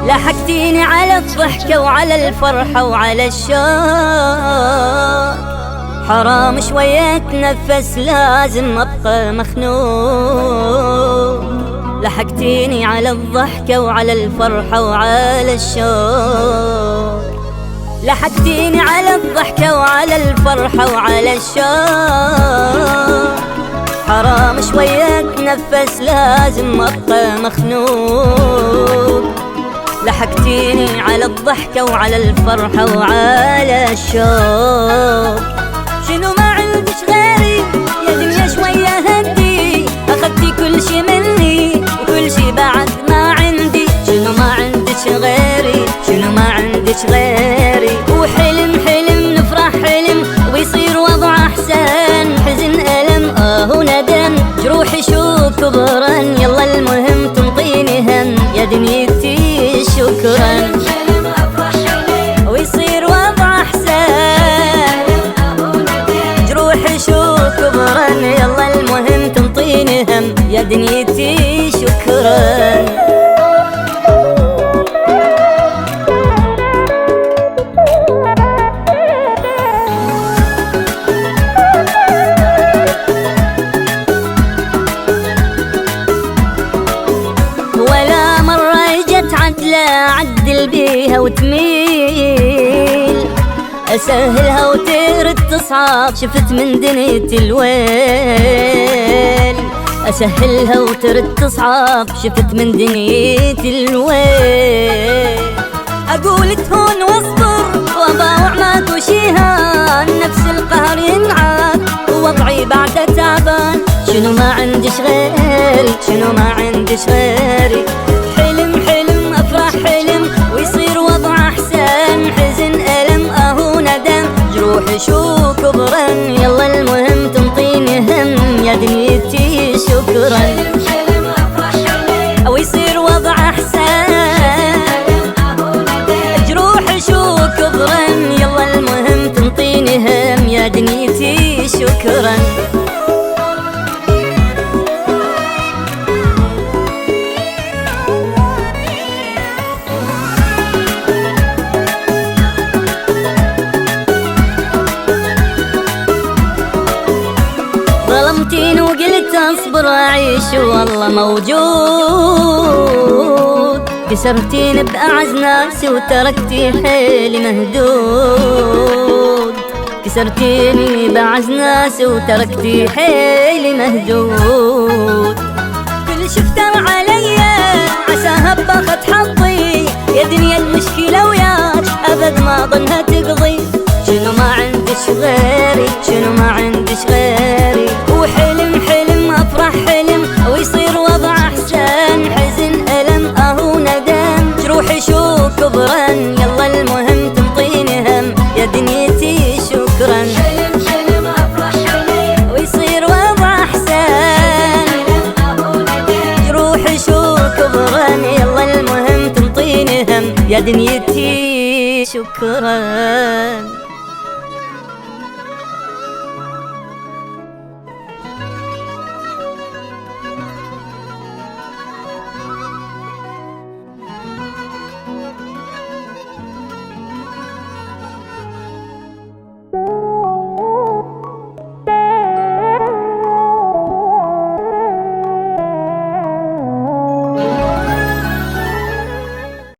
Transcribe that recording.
لحقتيني على الضحكة وعلى الفرحة وعلى الشوق، حرام شوية اتنفس لازم ابقى مخنوق. لحقتيني على الضحكة وعلى الفرحة وعلى الشوق، لحقتيني على الضحكة وعلى الفرحة وعلى الشوق، حرام شوية اتنفس لازم ابقى مخنوق. لحقتيني على الضحكة وعلى الفرحة وعلى الشوق. شنو ما عندش غيري يا دنيا شوية هدي، أخذتي كل شي مني وكل شي بعد ما عندي. شنو ما عندش غيري، شنو ما عندش غيري. وحلم حلم نفرح حلم ويصير وضع أحسن، حزن ألم وندم جروحي شو كبرن. يلا المهم تنطيني هم يا دنيتي شكرا، ويصير وضع أحسن جروحي شو كبرن. يلا المهم تنطيني هم يا دنيتي شكرا. أعدل بيها وتميل، أسهلها وترد تصعب. شفت من دنية الويل، أسهلها وترد تصعب. شفت من دنية الويل. أقول تهون واصبر وأباوع ماكو شيهان، نفس القهر ينعاد ووضعي بعده تعبان. شنو ما عندش غيري، شنو ما عندش غيري. حلم حلم افرح حلم ويصير وضع احسن، حزن الم ندم جروحي شو كبرن. يلا المهم تنطيني هم يا دنيتي شكرا. حلم افرح حلم ويصير وضع احسن، جروحي شو كبرن. يلا المهم تنطيني هم يا دنيتي شكرا. ظلمتيني وقلت اصبر اعيش والله موجود، كسرتيني باعز ناسي وتركتي حيلي مهدود. كسرتيني باعز ناسي وتركتي حيلي مهدود. كل شفتر عليا عساها باخد حظي، يا دنيا المشكلة وياك ابد ما ظنها تقضي. شنو ما عندش غيري، شنو ما عندش غيري. وحلم حلم افرح حلم ويصير وضع احسن، حزن الم ندم جروحي شو كبرن. يلا المهم تنطيني هم يا دنيتي شكرا. حلم حلم افرح حلم ويصير وضع احسن، جروحي شو كبرن. يلا المهم تنطيني هم يا دنيتي شكرا.